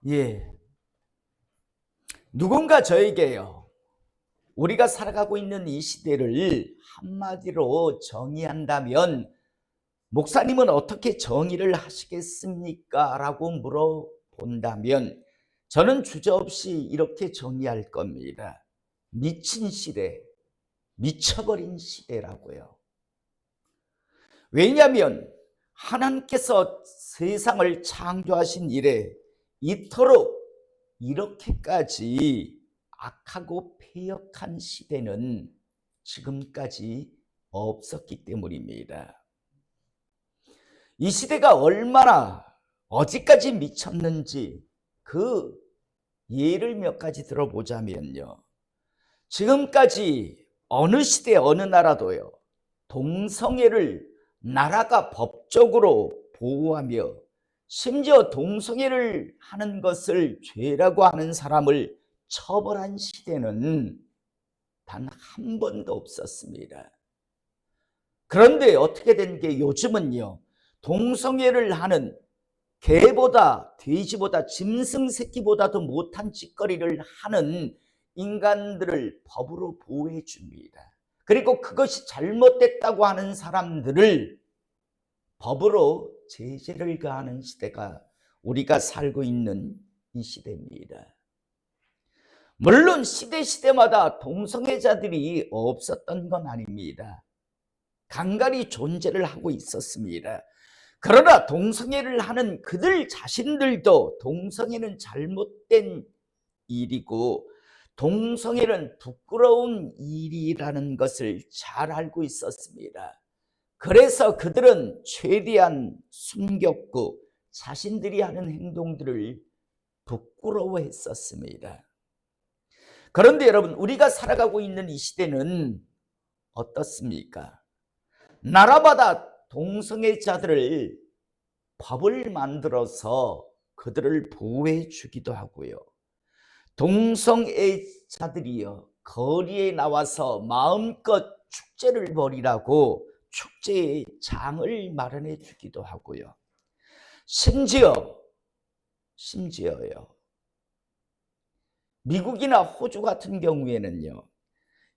예, 누군가 저에게요, 우리가 살아가고 있는 이 시대를 한마디로 정의한다면 목사님은 어떻게 정의를 하시겠습니까? 라고 물어본다면 저는 주저없이 이렇게 정의할 겁니다. 미친 시대, 미쳐버린 시대라고요. 왜냐하면 하나님께서 세상을 창조하신 이래 이토록 이렇게까지 악하고 패역한 시대는 지금까지 없었기 때문입니다. 이 시대가 얼마나 어디까지 미쳤는지 그 예를 몇 가지 들어보자면요, 지금까지 어느 시대 어느 나라도요, 동성애를 나라가 법적으로 보호하며 심지어 동성애를 하는 것을 죄라고 하는 사람을 처벌한 시대는 단 한 번도 없었습니다. 그런데 어떻게 된 게 요즘은요, 동성애를 하는 개보다 돼지보다 짐승 새끼보다도 못한 짓거리를 하는 인간들을 법으로 보호해 줍니다. 그리고 그것이 잘못됐다고 하는 사람들을 법으로 제재를 가하는 시대가 우리가 살고 있는 이 시대입니다. 물론 시대마다 동성애자들이 없었던 건 아닙니다. 간간히 존재를 하고 있었습니다. 그러나 동성애를 하는 그들 자신들도 동성애는 잘못된 일이고 동성애는 부끄러운 일이라는 것을 잘 알고 있었습니다. 그래서 그들은 최대한 숨겼고 자신들이 하는 행동들을 부끄러워했었습니다. 그런데 여러분, 우리가 살아가고 있는 이 시대는 어떻습니까? 나라마다 동성애자들을 법을 만들어서 그들을 보호해 주기도 하고요, 동성애자들이요 거리에 나와서 마음껏 축제를 벌이라고 축제의 장을 마련해 주기도 하고요, 심지어요 미국이나 호주 같은 경우에는요,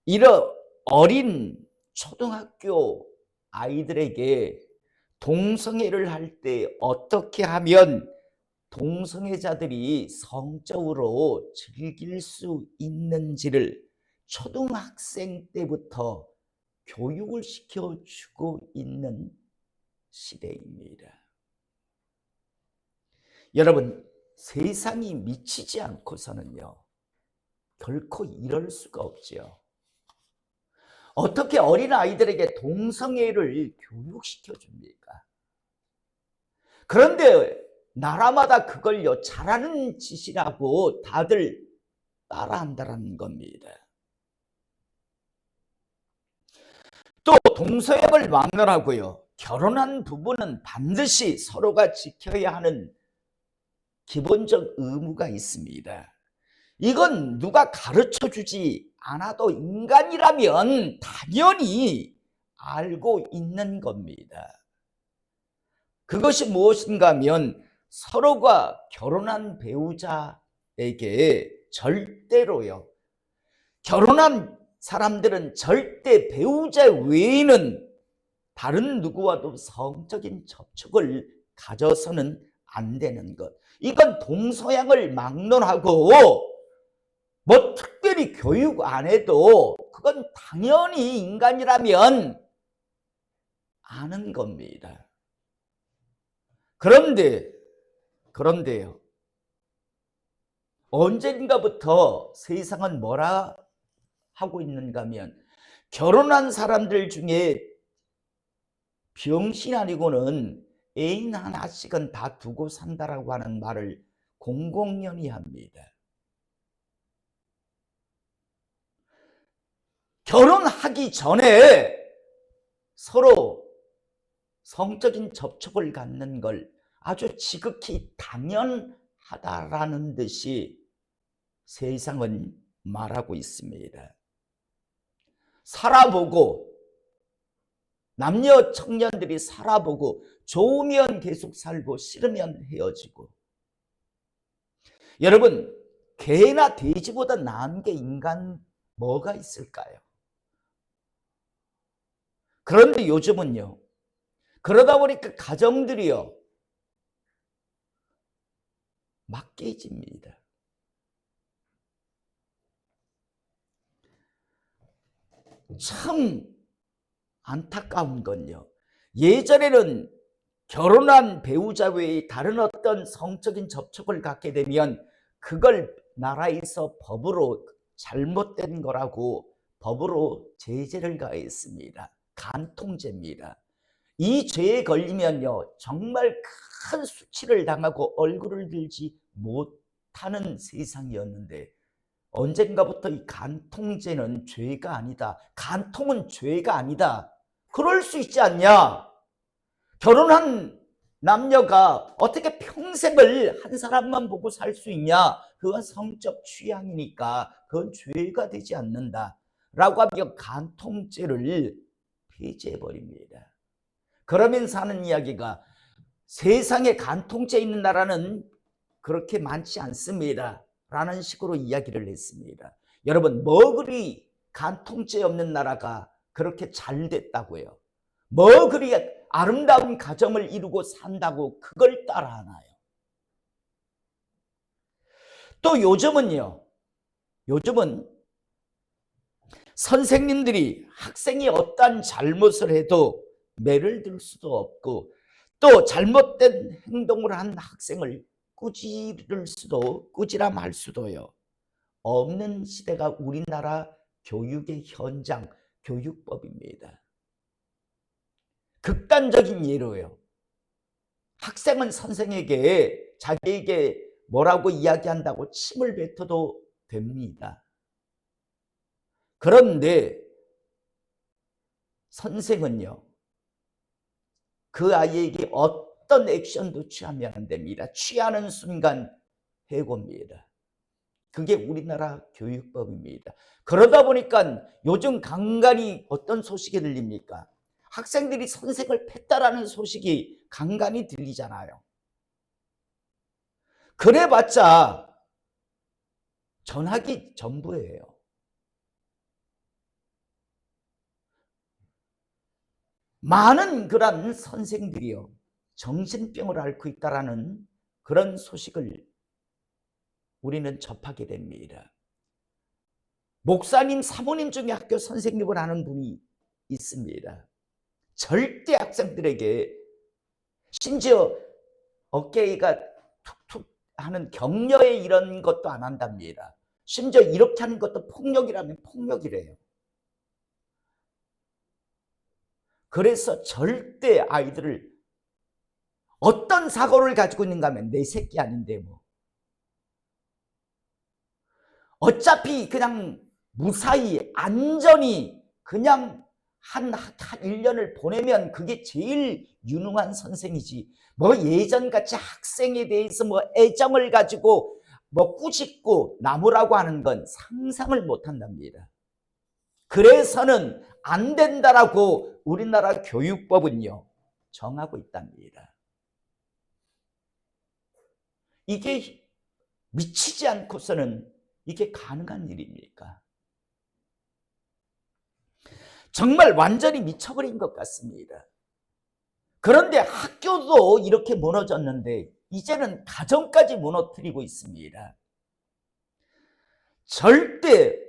이런 어린 초등학교 아이들에게 동성애를 할 때 어떻게 하면 동성애자들이 성적으로 즐길 수 있는지를 초등학생 때부터 교육을 시켜주고 있는 시대입니다. 여러분, 세상이 미치지 않고서는요 결코 이럴 수가 없지요. 어떻게 어린아이들에게 동성애를 교육시켜 줍니까? 그런데 나라마다 그걸요 잘하는 짓이라고 다들 따라한다는 겁니다. 또 동성애를 막느라고요, 결혼한 부부는 반드시 서로가 지켜야 하는 기본적 의무가 있습니다. 이건 누가 가르쳐 주지 않아도 인간이라면 당연히 알고 있는 겁니다. 그것이 무엇인가 하면 서로가 결혼한 배우자에게 절대로요, 결혼한 사람들은 절대 배우자 외에는 다른 누구와도 성적인 접촉을 가져서는 안 되는 것, 이건 동서양을 막론하고 뭐 특별히 교육 안 해도 그건 당연히 인간이라면 아는 겁니다. 그런데요, 언젠가부터 세상은 뭐라 하고 있는가 하면 결혼한 사람들 중에 병신 아니고는 애인 하나씩은 다 두고 산다라고 하는 말을 공공연히 합니다. 결혼하기 전에 서로 성적인 접촉을 갖는 걸 아주 지극히 당연하다라는 듯이 세상은 말하고 있습니다. 살아보고, 남녀 청년들이 살아보고 좋으면 계속 살고 싫으면 헤어지고, 여러분, 개나 돼지보다 나은 게 인간 뭐가 있을까요? 그런데 요즘은요, 그러다 보니까 가정들이요, 막 깨집니다. 참 안타까운 건요, 예전에는 결혼한 배우자 외에 다른 어떤 성적인 접촉을 갖게 되면 그걸 나라에서 법으로 잘못된 거라고 법으로 제재를 가했습니다. 간통죄입니다. 이 죄에 걸리면요, 정말 큰 수치를 당하고 얼굴을 들지 못하는 세상이었는데, 언젠가부터 이 간통죄는 죄가 아니다, 간통은 죄가 아니다, 그럴 수 있지 않냐, 결혼한 남녀가 어떻게 평생을 한 사람만 보고 살 수 있냐, 그건 성적 취향이니까 그건 죄가 되지 않는다 라고 하며 간통죄를 폐지해버립니다. 그러면서 하는 이야기가, 세상에 간통죄 있는 나라는 그렇게 많지 않습니다 라는 식으로 이야기를 했습니다. 여러분, 뭐 그리 간통죄 없는 나라가 그렇게 잘 됐다고요? 뭐 그리 아름다운 가정을 이루고 산다고 그걸 따라하나요? 또 요즘은요, 요즘은 선생님들이 학생이 어떠한 잘못을 해도 매를 들 수도 없고, 또 잘못된 행동을 한 학생을 꾸지람할 수도요 없는 시대가 우리나라 교육의 현장, 교육법입니다. 극단적인 예로요, 학생은 선생에게 자기에게 뭐라고 이야기한다고 침을 뱉어도 됩니다. 그런데 선생은요, 그 아이에게 어떤 액션도 취하면 안 됩니다. 취하는 순간 해고입니다. 그게 우리나라 교육법입니다. 그러다 보니까 요즘 간간히 어떤 소식이 들립니까? 학생들이 선생을 팼다라는 소식이 간간히 들리잖아요. 그래봤자 전학이 전부예요. 많은 그런 선생들이요, 정신병을 앓고 있다라는 그런 소식을 우리는 접하게 됩니다. 목사님, 사모님 중에 학교 선생님을 하는 분이 있습니다. 절대 학생들에게, 심지어 어깨가 툭툭 하는 격려에 이런 것도 안 한답니다. 심지어 이렇게 하는 것도 폭력이라면 폭력이래요. 그래서 절대 아이들을, 어떤 사고를 가지고 있는가 하면 내 새끼 아닌데 뭐 어차피 그냥 무사히 안전히 그냥 한 1년을 보내면 그게 제일 유능한 선생이지, 뭐 예전같이 학생에 대해서 뭐 애정을 가지고 뭐 꾸짖고 나무라고 하는 건 상상을 못한답니다. 그래서는 안 된다라고 우리나라 교육법은요 정하고 있답니다. 이게 미치지 않고서는 이게 가능한 일입니까? 정말 완전히 미쳐버린 것 같습니다. 그런데 학교도 이렇게 무너졌는데 이제는 가정까지 무너뜨리고 있습니다. 절대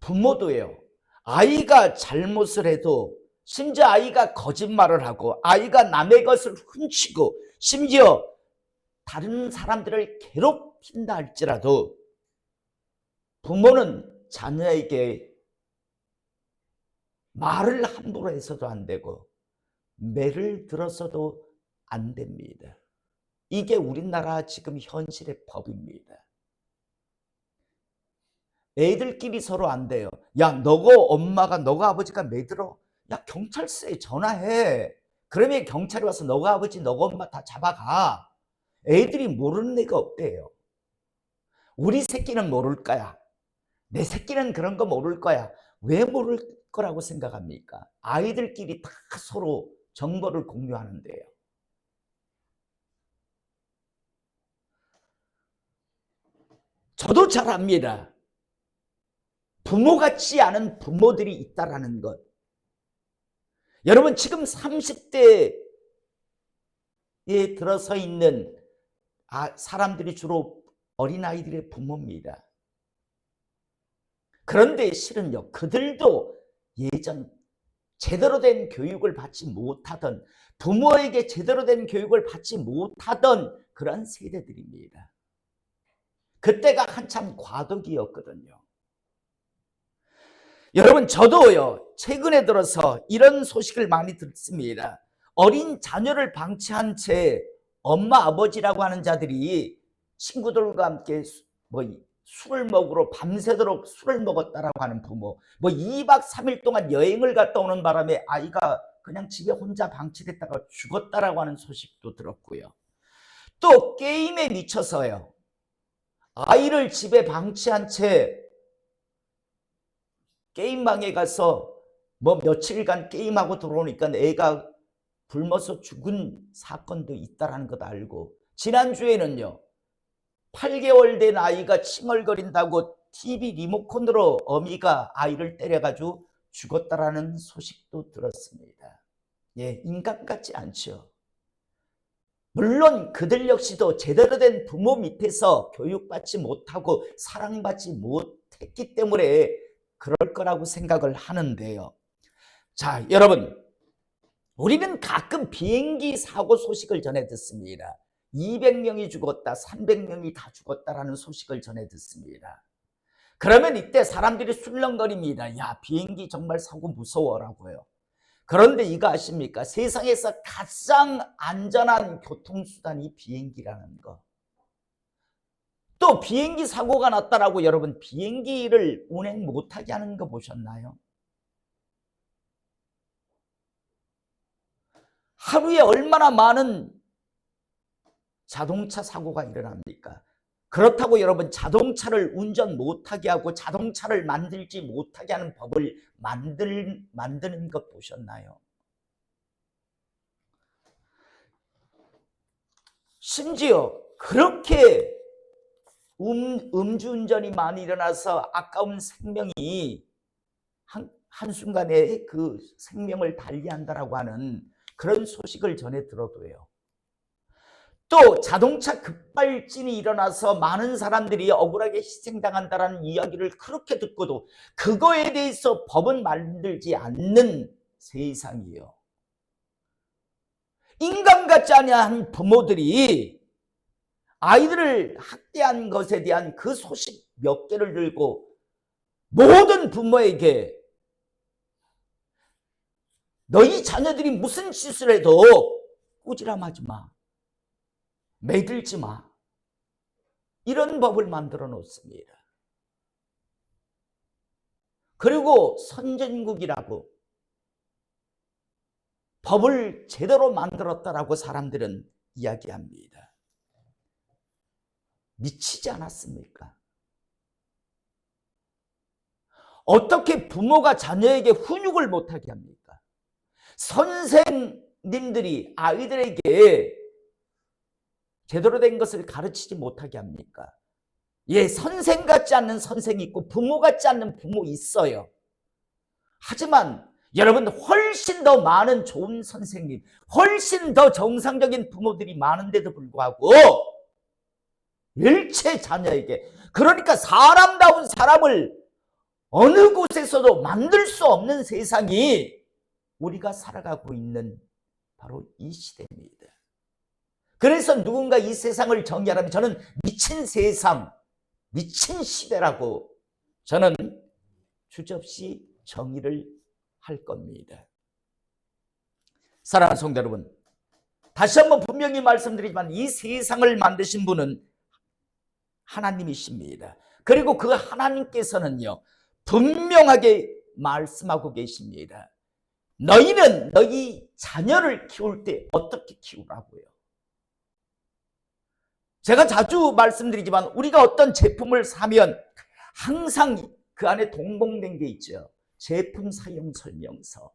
부모도요, 아이가 잘못을 해도, 심지어 아이가 거짓말을 하고 아이가 남의 것을 훔치고 심지어 다른 사람들을 괴롭힌다 할지라도 부모는 자녀에게 말을 함부로 해서도 안 되고 매를 들어서도 안 됩니다. 이게 우리나라 지금 현실의 법입니다. 애들끼리 서로 안 돼요. 야, 너가 엄마가, 너가 아버지가 매들어, 야, 경찰서에 전화해. 그러면 경찰이 와서 너가 아버지 너가 엄마 다 잡아가. 애들이 모르는 애가 없대요. 우리 새끼는 모를 거야, 내 새끼는 그런 거 모를 거야. 왜 모를 거라고 생각합니까? 아이들끼리 다 서로 정보를 공유하는데요. 저도 잘 압니다. 부모 같지 않은 부모들이 있다라는 것. 여러분 지금 30대에 들어서 있는 사람들이 주로 어린아이들의 부모입니다. 그런데 실은요, 그들도 예전 제대로 된 교육을 받지 못하던, 부모에게 제대로 된 교육을 받지 못하던 그런 세대들입니다. 그때가 한참 과도기였거든요. 여러분 저도요, 최근에 들어서 이런 소식을 많이 듣습니다. 어린 자녀를 방치한 채 엄마 아버지라고 하는 자들이 친구들과 함께 술을 먹으러 밤새도록 술을 먹었다라고 하는 부모, 2박 3일 동안 여행을 갔다 오는 바람에 아이가 그냥 집에 혼자 방치됐다가 죽었다라고 하는 소식도 들었고요. 또 게임에 미쳐서요, 아이를 집에 방치한 채 게임방에 가서 며칠간 게임하고 들어오니까 애가 굶어서 죽은 사건도 있다라는 것 알고, 지난주에는요 8개월 된 아이가 칭얼거린다고 TV 리모컨으로 어미가 아이를 때려가지고 죽었다라는 소식도 들었습니다. 예, 인간 같지 않죠. 물론 그들 역시도 제대로 된 부모 밑에서 교육받지 못하고 사랑받지 못했기 때문에 그럴 거라고 생각을 하는데요. 자, 여러분, 우리는 가끔 비행기 사고 소식을 전해 듣습니다. 200명이 죽었다, 300명이 다 죽었다라는 소식을 전해 듣습니다. 그러면 이때 사람들이 술렁거립니다. 야, 비행기 정말 사고 무서워라고요. 그런데 이거 아십니까? 세상에서 가장 안전한 교통수단이 비행기라는 거. 또 비행기 사고가 났다라고 여러분 비행기를 운행 못하게 하는 거 보셨나요? 하루에 얼마나 많은 자동차 사고가 일어납니까? 그렇다고 여러분 자동차를 운전 못하게 하고 자동차를 만들지 못하게 하는 법을 만드는 것 보셨나요? 심지어 그렇게 음주운전이 많이 일어나서 아까운 생명이 한순간에 그 생명을 달리한다라고 하는 그런 소식을 전해 들어도요. 또 자동차 급발진이 일어나서 많은 사람들이 억울하게 희생당한다라는 이야기를 그렇게 듣고도 그거에 대해서 법은 만들지 않는 세상이요. 인간 같지 않은 부모들이 아이들을 학대한 것에 대한 그 소식 몇 개를 들고 모든 부모에게 너희 자녀들이 무슨 짓을 해도 꾸지람하지 마, 매들지 마, 이런 법을 만들어 놓습니다. 그리고 선진국이라고 법을 제대로 만들었다라고 사람들은 이야기합니다. 미치지 않았습니까? 어떻게 부모가 자녀에게 훈육을 못하게 합니까? 선생님들이 아이들에게 제대로 된 것을 가르치지 못하게 합니까? 예, 선생 같지 않는 선생이 있고 부모 같지 않는 부모 있어요. 하지만 여러분 훨씬 더 많은 좋은 선생님, 훨씬 더 정상적인 부모들이 많은데도 불구하고 일체 자녀에게, 그러니까 사람다운 사람을 어느 곳에서도 만들 수 없는 세상이 우리가 살아가고 있는 바로 이 시대입니다. 그래서 누군가 이 세상을 정의하라면 저는 미친 세상, 미친 시대라고 저는 주저없이 정의를 할 겁니다. 사랑하는 성도 여러분, 다시 한번 분명히 말씀드리지만 이 세상을 만드신 분은 하나님이십니다. 그리고 그 하나님께서는요 분명하게 말씀하고 계십니다. 너희는 너희 자녀를 키울 때 어떻게 키우라고요? 제가 자주 말씀드리지만 우리가 어떤 제품을 사면 항상 그 안에 동봉된 게 있죠. 제품 사용 설명서.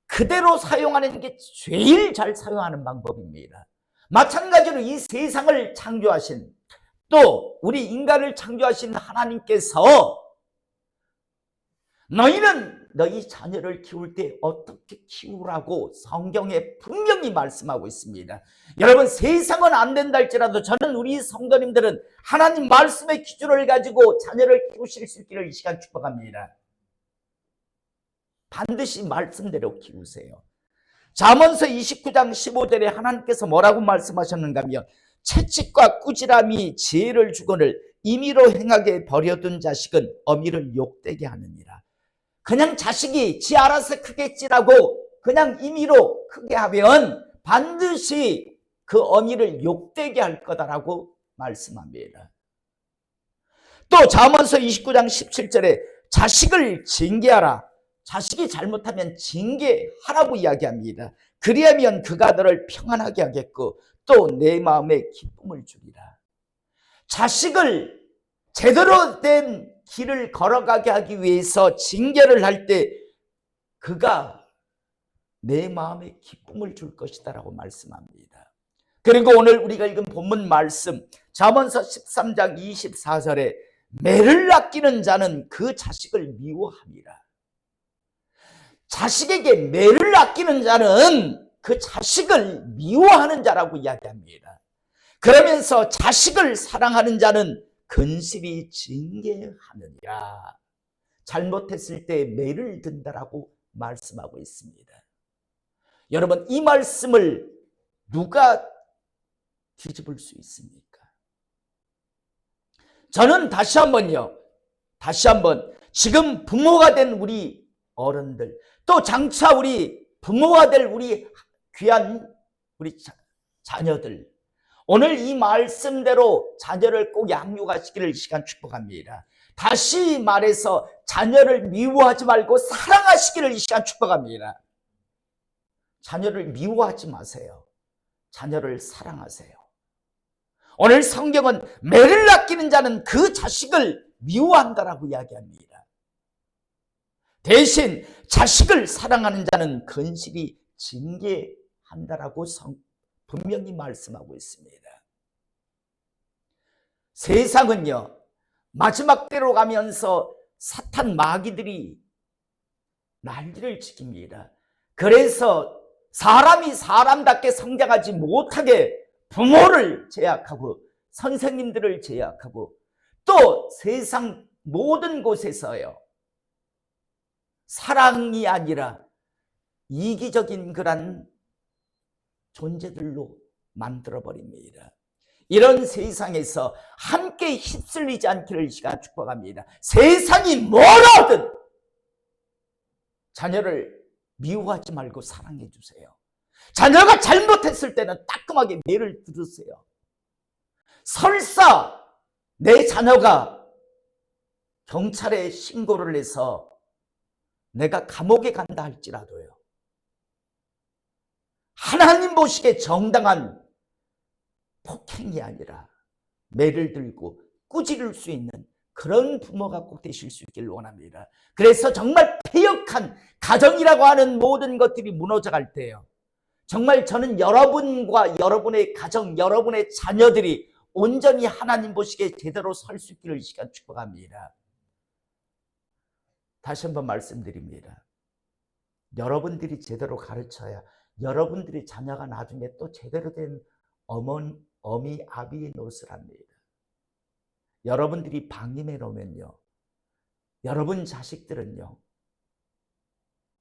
그대로 사용하는 게 제일 잘 사용하는 방법입니다. 마찬가지로 이 세상을 창조하신 또 우리 인간을 창조하신 하나님께서 너희는 너희 자녀를 키울 때 어떻게 키우라고 성경에 분명히 말씀하고 있습니다. 여러분, 세상은 안 된다 할지라도 저는 우리 성도님들은 하나님 말씀의 기준을 가지고 자녀를 키우실 수 있기를 이 시간 축복합니다. 반드시 말씀대로 키우세요. 잠언서 29장 15절에 하나님께서 뭐라고 말씀하셨는가 하면 채찍과 꾸지람이 지혜를 주거늘 임의로 행하게 버려둔 자식은 어미를 욕되게 하느니라. 그냥 자식이 지 알아서 크겠지라고 그냥 임의로 크게 하면 반드시 그 어미를 욕되게 할 거다라고 말씀합니다. 또 잠언서 29장 17절에 자식을 징계하라. 자식이 잘못하면 징계하라고 이야기합니다. 그리하면 그가 너를 평안하게 하겠고 또 내 마음에 기쁨을 주리라. 자식을 제대로 된 길을 걸어가게 하기 위해서 징계를 할 때 그가 내 마음에 기쁨을 줄 것이다라고 말씀합니다. 그리고 오늘 우리가 읽은 본문 말씀 잠언서 13장 24절에 매를 아끼는 자는 그 자식을 미워함이라. 자식에게 매를 아끼는 자는 그 자식을 미워하는 자라고 이야기합니다. 그러면서 자식을 사랑하는 자는 근실히 징계하느니라. 잘못했을 때 매를 든다라고 말씀하고 있습니다. 여러분, 이 말씀을 누가 뒤집을 수 있습니까? 저는 다시 한번 지금 부모가 된 우리 어른들, 또 장차 우리 부모가 될 우리 귀한 우리 자녀들, 오늘 이 말씀대로 자녀를 꼭 양육하시기를 이 시간 축복합니다. 다시 말해서 자녀를 미워하지 말고 사랑하시기를 이 시간 축복합니다. 자녀를 미워하지 마세요. 자녀를 사랑하세요. 오늘 성경은 매를 아끼는 자는 그 자식을 미워한다라고 이야기합니다. 대신 자식을 사랑하는 자는 근실히 징계한다라고 분명히 말씀하고 있습니다. 세상은요, 마지막 때로 가면서 사탄 마귀들이 난리를 지킵니다. 그래서 사람이 사람답게 성장하지 못하게 부모를 제약하고 선생님들을 제약하고 또 세상 모든 곳에서요, 사랑이 아니라 이기적인 그런 존재들로 만들어버립니다. 이런 세상에서 함께 휩쓸리지 않기를 이 시간 축복합니다. 세상이 뭐라든 자녀를 미워하지 말고 사랑해 주세요. 자녀가 잘못했을 때는 따끔하게 매를 들으세요. 설사 내 자녀가 경찰에 신고를 해서 내가 감옥에 간다 할지라도요, 하나님 보시기에 정당한 폭행이 아니라 매를 들고 꾸짖을 수 있는 그런 부모가 꼭 되실 수 있기를 원합니다. 그래서 정말 폐역한 가정이라고 하는 모든 것들이 무너져갈 때요, 정말 저는 여러분과 여러분의 가정, 여러분의 자녀들이 온전히 하나님 보시기에 제대로 설 수 있기를 이 시간 축복합니다. 다시 한번 말씀드립니다. 여러분들이 제대로 가르쳐야 여러분들이 자녀가 나중에 또 제대로 된 어미 아비의 노릇을 합니다. 여러분들이 방임해 놓으면요, 여러분 자식들은요,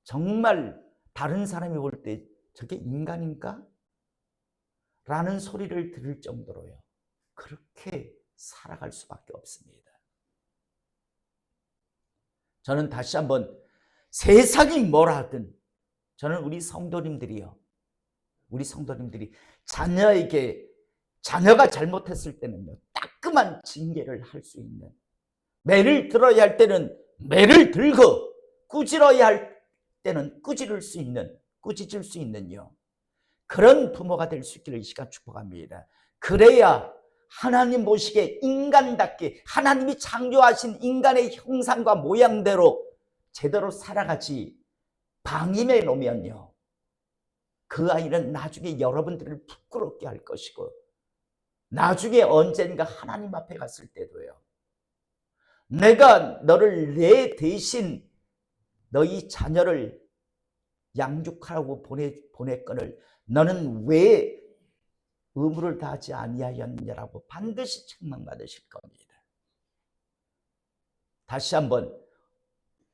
정말 다른 사람이 볼 때 저게 인간인가? 라는 소리를 들을 정도로요, 그렇게 살아갈 수밖에 없습니다. 저는 다시 한번 세상이 뭐라 하든 저는 우리 성도님들이 자녀가 잘못했을 때는요, 따끔한 징계를 할 수 있는, 매를 들어야 할 때는 매를 들고 꾸짖어야 할 때는 꾸짖을 수 있는요, 그런 부모가 될 수 있기를 이 시간 축복합니다. 그래야 하나님 보시기에 인간답게 하나님이 창조하신 인간의 형상과 모양대로 제대로 살아가지, 방임해 놓으면요, 그 아이는 나중에 여러분들을 부끄럽게 할 것이고 나중에 언젠가 하나님 앞에 갔을 때도요. 내가 너를 내 대신 너희 자녀를 양육하라고 보냈거늘 너는 왜 의무를 다하지 아니하였느냐라고 반드시 책망받으실 겁니다. 다시 한번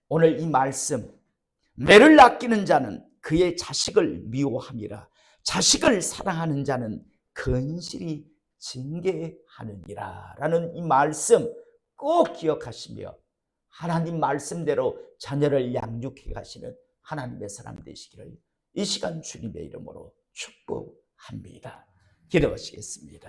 오늘 이 말씀, 매를 아끼는 자는 그의 자식을 미워함이라 자식을 사랑하는 자는 근실히 징계하느니라 라는 이 말씀 꼭 기억하시며 하나님 말씀대로 자녀를 양육해 가시는 하나님의 사람 되시기를 이 시간 주님의 이름으로 축복합니다. 기도하시겠습니다.